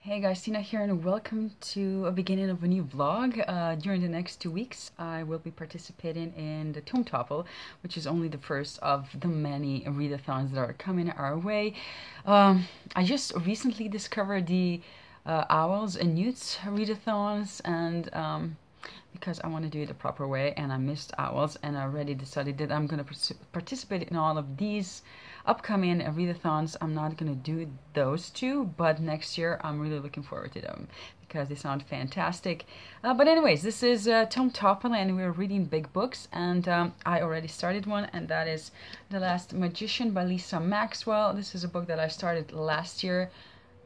Hey guys, Tina here and welcome to a beginning of a new vlog. During the next 2 weeks I will be participating in the Tome Topple, which is only the first of the many readathons that are coming our way. I just recently discovered the Owls and Newts readathons, and because I want to do it the proper way and I missed Owls, and I already decided that I'm going to participate in all of these upcoming readathons. I'm not going to do those two, but next year I'm really looking forward to them because they sound fantastic. But anyways, this is Tome Topple and we're reading big books, and I already started one, and that is The Last Magician by Lisa Maxwell. This is a book that I started last year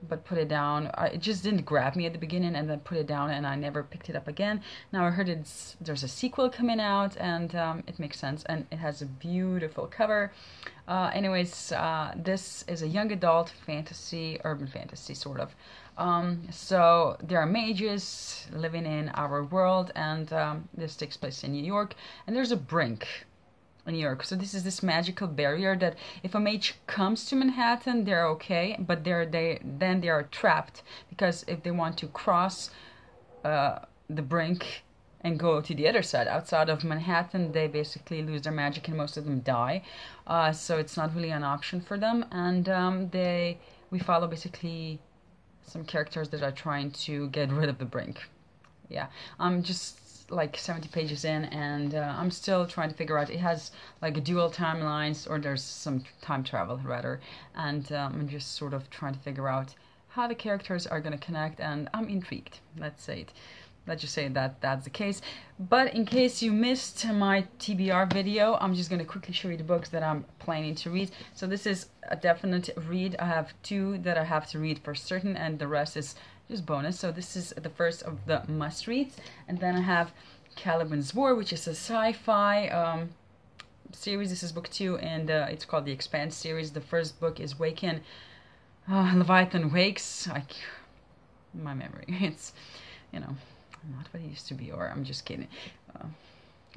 but put it down. It just didn't grab me at the beginning, and then put it down and I never picked it up again. Now I heard there's a sequel coming out, and it makes sense, and it has a beautiful cover. This is a young adult fantasy, urban fantasy sort of. So there are mages living in our world, and this takes place in New York, and there's a brink in New York. So this magical barrier that if a mage comes to Manhattan, they're okay, but then they are trapped, because if they want to cross the brink and go to the other side outside of Manhattan, they basically lose their magic and most of them die. So it's not really an option for them, and we follow basically some characters that are trying to get rid of the brink. Yeah, I'm just like 70 pages in, and I'm still trying to figure out. It has like dual timelines, or there's some time travel rather, and I'm just sort of trying to figure out how the characters are going to connect, and I'm intrigued. Let's just say that that's the case. But in case you missed my TBR video, I'm just going to quickly show you the books that I'm planning to read. So this is a definite read. I have two that I have to read for certain, and the rest is just bonus. So this is the first of the must-reads. And then I have Caliban's War, which is a sci-fi series. This is book 2, and it's called the Expanse series. The first book is Waken. Leviathan Wakes. My memory. It's, not what it used to be, or I'm just kidding.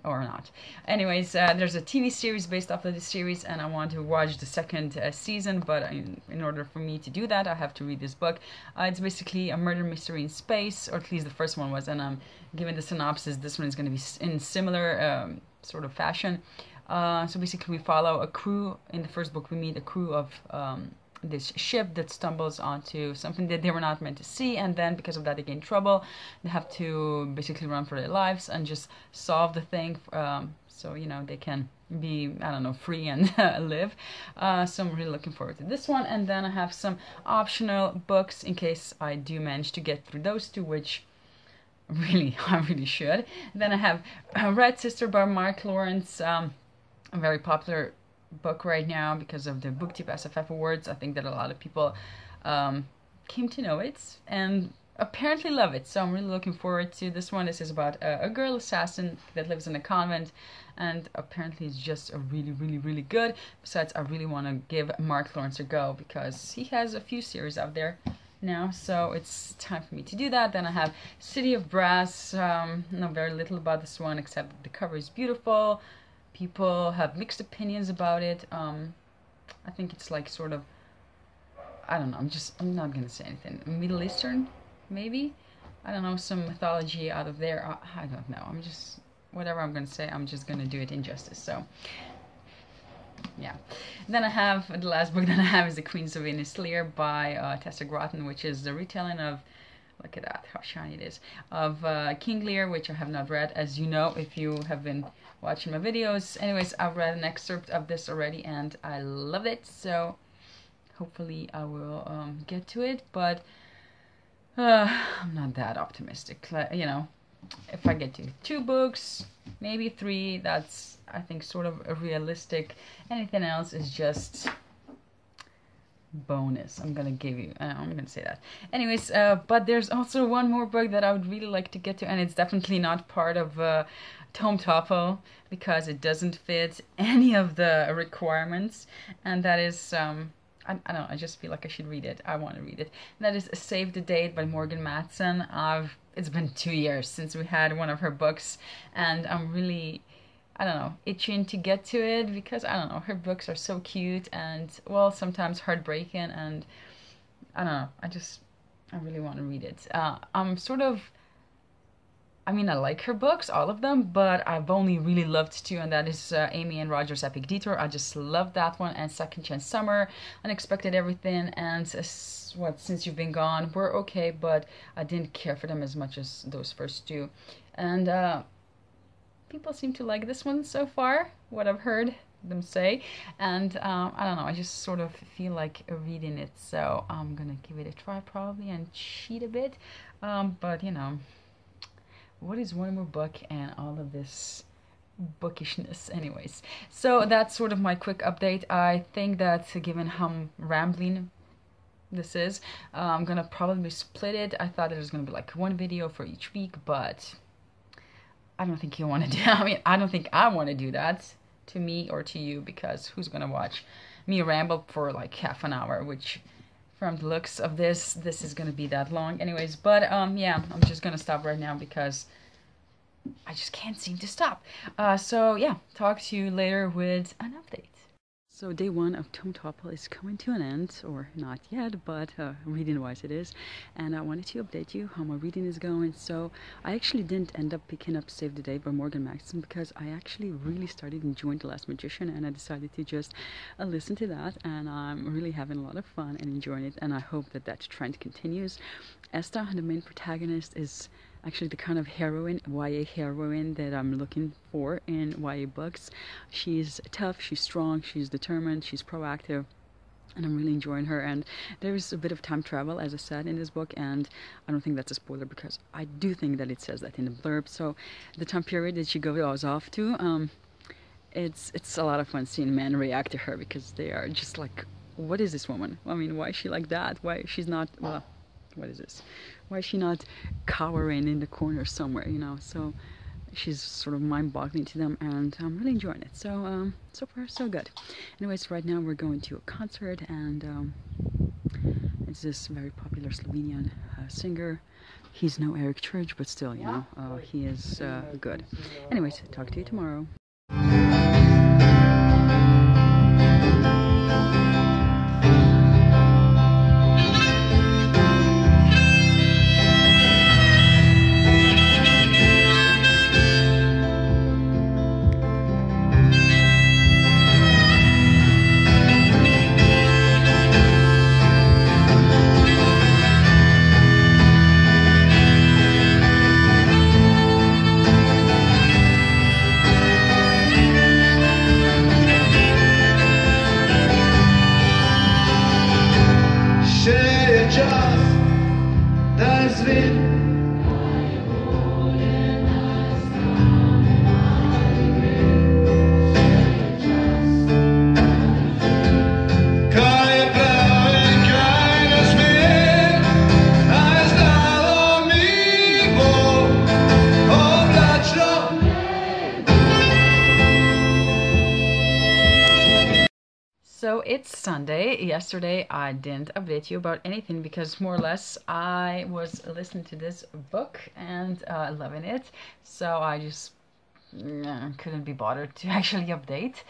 Or not. Anyways, there's a TV series based off of this series, and I want to watch the second season, but in order for me to do that, I have to read this book. It's basically a murder mystery in space, or at least the first one was, and given the synopsis, this one is going to be in similar sort of fashion. So basically we follow a crew. In the first book we meet a crew of this ship that stumbles onto something that they were not meant to see, and then because of that they get in trouble. They have to basically run for their lives and just solve the thing, so they can be, I don't know, free and live. So I'm really looking forward to this one. And then I have some optional books in case I do manage to get through those two, which really I really should. Then I have Red Sister by Mark Lawrence, a very popular book right now because of the BookTube SFF Awards. I think that a lot of people came to know it and apparently love it, so I'm really looking forward to this one. This is about a girl assassin that lives in a convent, and apparently it's just a really good. Besides, I really want to give Mark Lawrence a go because he has a few series out there now, so it's time for me to do that. Then I have City of Brass. Know very little about this one except that the cover is beautiful. People have mixed opinions about it. I think it's like sort of, I don't know, I'm not gonna say anything. Middle Eastern, maybe? I don't know, some mythology out of there. I don't know. Whatever I'm gonna say, I'm just gonna do it injustice. So, yeah. Then I have, the last book that I have is The Queens of Innisleer by Tessa Groton, which is the retelling of, look at that, how shiny it is, of King Lear, which I have not read, as you know, if you have been watching my videos. Anyways, I've read an excerpt of this already, and I love it, so hopefully I will get to it, but I'm not that optimistic. If I get to 2 books, maybe 3, that's, I think, sort of a realistic. Anything else is just bonus. I'm gonna say that. Anyways, but there's also one more book that I would really like to get to, and it's definitely not part of Tome Topple because it doesn't fit any of the requirements, and that is I don't know, I just feel like I should read it. I want to read it. And that is Save the Date by Morgan Matson. It's been 2 years since we had one of her books, and I'm really, I don't know, itching to get to it because, I don't know, her books are so cute and, well, sometimes heartbreaking, and I don't know, I really want to read it. I'm sort of, I mean, I like her books, all of them, but I've only really loved two, and that is Amy and Roger's Epic Detour. I just love that one, and Second Chance Summer, Unexpected Everything, and what, Since You've Been Gone were okay, but I didn't care for them as much as those first two. And people seem to like this one so far, what I've heard them say, and I don't know, I just sort of feel like reading it, so I'm gonna give it a try probably and cheat a bit, but you know, what is one more book and all of this bookishness anyways. So that's sort of my quick update. I think that given how rambling this is, I'm gonna probably split it. I thought it was gonna be like one video for each week, but I don't think you want to do, I mean, I don't think I want to do that to me or to you, because who's gonna watch me ramble for like half an hour, which from the looks of this is gonna be that long anyways. But yeah, I'm just gonna stop right now because I just can't seem to stop. So yeah, talk to you later with an update. So day one of Tome Topple is coming to an end, or not yet, but reading-wise it is. And I wanted to update you how my reading is going. So I actually didn't end up picking up Save the Day by Morgan Maxson because I actually really started enjoying The Last Magician, and I decided to just listen to that, and I'm really having a lot of fun and enjoying it, and I hope that that trend continues. Esta, the main protagonist, is actually the kind of heroine, YA heroine, that I'm looking for in YA books. She's tough, she's strong, she's determined, she's proactive, and I'm really enjoying her. And there's a bit of time travel, as I said, in this book, and I don't think that's a spoiler because I do think that it says that in the blurb. So the time period that she goes off to, it's a lot of fun seeing men react to her, because they are just like, what is this woman? I mean, why is she like that? Why she's not, well, what is this? Why is she not cowering in the corner somewhere, you know? So she's sort of mind-boggling to them, and I'm really enjoying it. So so far so good. Anyways, right now we're going to a concert, and it's this very popular Slovenian singer. He's no Eric Church, but still, you know, he is good. Anyways, talk to you tomorrow. So it's Sunday. Yesterday I didn't update you about anything because more or less I was listening to this book and loving it. So I just couldn't be bothered to actually update.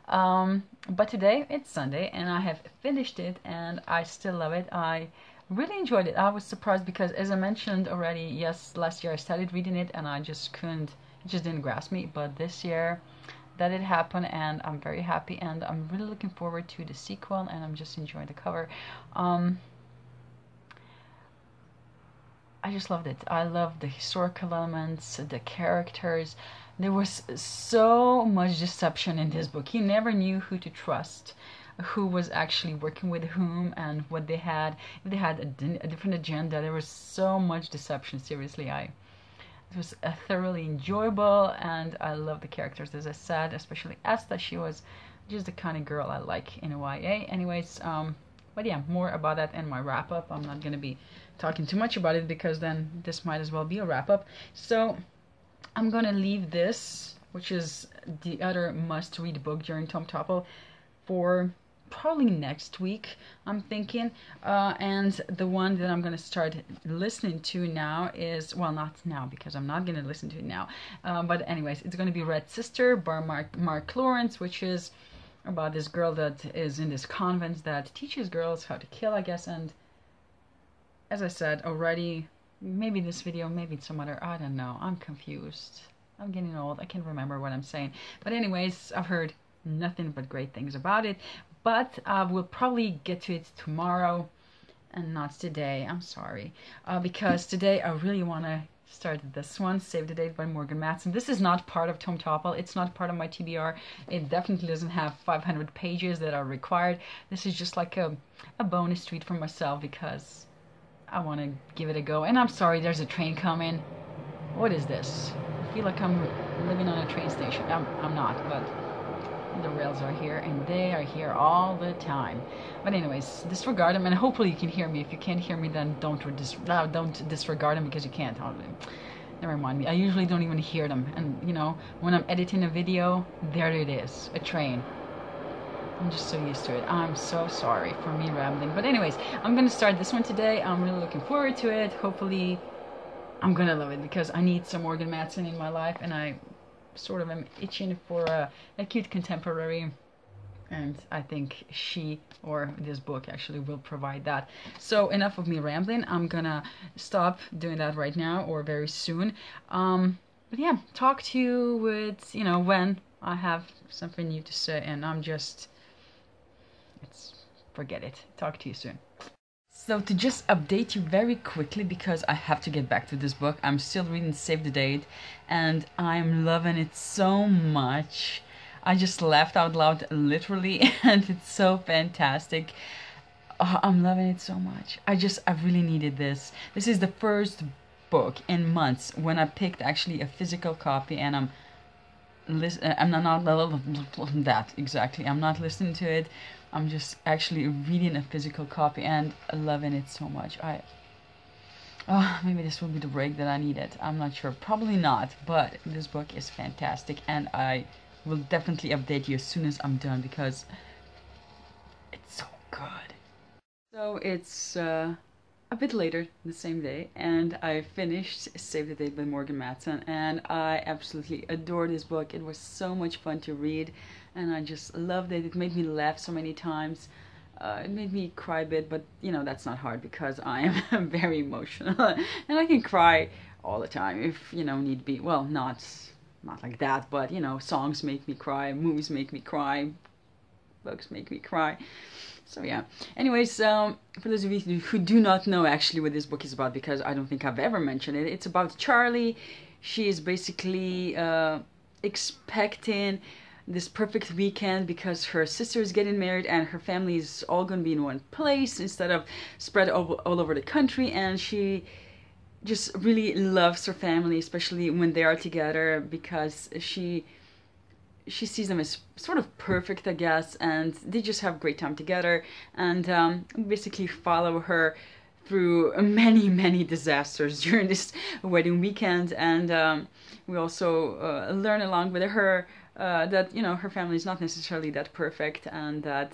But today it's Sunday and I have finished it and I still love it. I really enjoyed it. I was surprised because, as I mentioned already, yes, last year I started reading it and I just couldn't, it just didn't grasp me. But this year that it happened and I'm very happy and I'm really looking forward to the sequel and I'm just enjoying the cover. I just loved it. I loved the historical elements, the characters. There was so much deception in this book. You never knew who to trust, who was actually working with whom, and what they had. If they had a different agenda, there was so much deception. Seriously, it was thoroughly enjoyable, and I love the characters, as I said, especially Esta. She was just the kind of girl I like in a YA. Anyways, but yeah, more about that in my wrap-up. I'm not going to be talking too much about it because then this might as well be a wrap-up. So I'm going to leave this, which is the other must-read book during Tome Topple, for probably next week, I'm thinking. And the one that I'm going to start listening to now is, well, not now because I'm not going to listen to it now. But anyways, it's going to be Red Sister by Mark Lawrence, which is about this girl that is in this convent that teaches girls how to kill, I guess, and as I said already, maybe this video, maybe it's some other, I don't know. I'm confused. I'm getting old. I can't remember what I'm saying. But anyways, I've heard nothing but great things about it. But we'll probably get to it tomorrow and not today. I'm sorry. Because today I really want to start this one, Save the Date by Morgan Matson. This is not part of Tome Topple. It's not part of my TBR. It definitely doesn't have 500 pages that are required. This is just like a bonus treat for myself because I want to give it a go. And I'm sorry, there's a train coming. What is this? I feel like I'm living on a train station. I'm not, but the rails are here, and they are here all the time. But anyways, disregard them, and hopefully you can hear me. If you can't hear me, then don't disregard them because you can't. Never mind me. I usually don't even hear them, and you know, when I'm editing a video, there it is, a train. I'm just so used to it. I'm so sorry for me rambling. But anyways, I'm gonna start this one today. I'm really looking forward to it. Hopefully I'm gonna love it because I need some Morgan Matson in my life, and I sort of am itching for a cute contemporary, and I think she, or this book actually, will provide that. So enough of me rambling. I'm gonna stop doing that right now or very soon. But yeah, talk to you with, you know, when I have something new to say, and forget it. Talk to you soon. So to just update you very quickly, because I have to get back to this book. I'm still reading Save the Date, and I'm loving it so much. I just laughed out loud, literally, and it's so fantastic. Oh, I'm loving it so much. I really needed this. This is the first book in months when I picked actually a physical copy, and I'm not that exactly. I'm not listening to it. I'm just actually reading a physical copy and loving it so much. Maybe this will be the break that I needed. I'm not sure. Probably not, but this book is fantastic, and I will definitely update you as soon as I'm done because it's so good. So it's a bit later the same day, and I finished Save the Date by Morgan Matson, and I absolutely adore this book. It was so much fun to read, and I just loved it. It made me laugh so many times. It made me cry a bit, but you know, that's not hard because I am very emotional and I can cry all the time if, you know, need be. Well, not like that, but you know, songs make me cry, movies make me cry, books make me cry. So yeah. Anyways, for those of you who do not know actually what this book is about, because I don't think I've ever mentioned it, it's about Charlie. She is basically expecting this perfect weekend because her sister is getting married and her family is all going to be in one place instead of spread all over the country, and she just really loves her family, especially when they are together, because she sees them as sort of perfect, I guess, and they just have a great time together, and basically follow her through many disasters during this wedding weekend, and we also learn along with her that, you know, her family is not necessarily that perfect, and that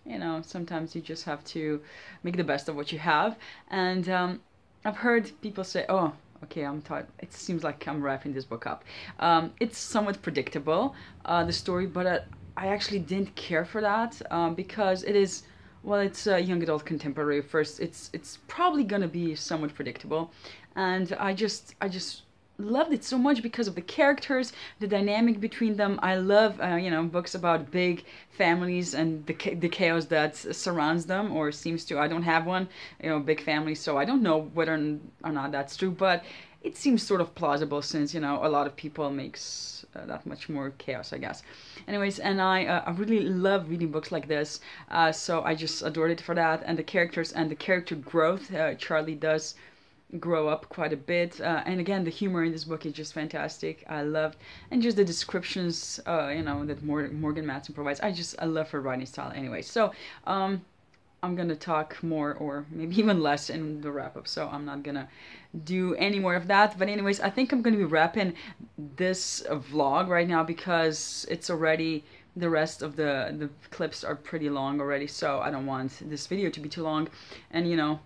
you know, sometimes you just have to make the best of what you have. And I've heard people say, oh, okay, I'm tired. It seems like I'm wrapping this book up. It's somewhat predictable, the story, but I actually didn't care for that because it is, well, it's a young adult contemporary. First, it's probably gonna be somewhat predictable, and I just loved it so much because of the characters, the dynamic between them. I love you know, books about big families and the chaos that surrounds them, or seems to. I don't have one, you know, big family, so I don't know whether or not that's true, but it seems sort of plausible since, you know, a lot of people makes that much more chaos, I guess. Anyways, and I really love reading books like this, so I just adored it for that, and the characters and the character growth. Charlie does grow up quite a bit, and again, the humor in this book is just fantastic. I loved, and just the descriptions, you know, that Morgan Matson provides. I love her writing style anyway. So I'm gonna talk more, or maybe even less, in the wrap-up, so I'm not gonna do any more of that. But anyways, I think I'm gonna be wrapping this vlog right now because it's already, the rest of the clips are pretty long already, so I don't want this video to be too long. And you know,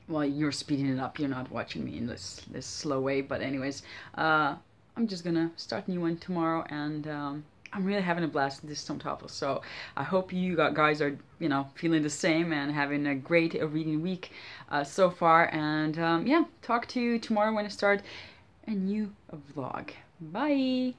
well, you're speeding it up, you're not watching me in this slow way. But anyways, I'm just gonna start a new one tomorrow, and I'm really having a blast with this Tome Topple. So I hope you guys are, feeling the same and having a great reading week so far. And yeah, talk to you tomorrow when I start a new vlog. Bye!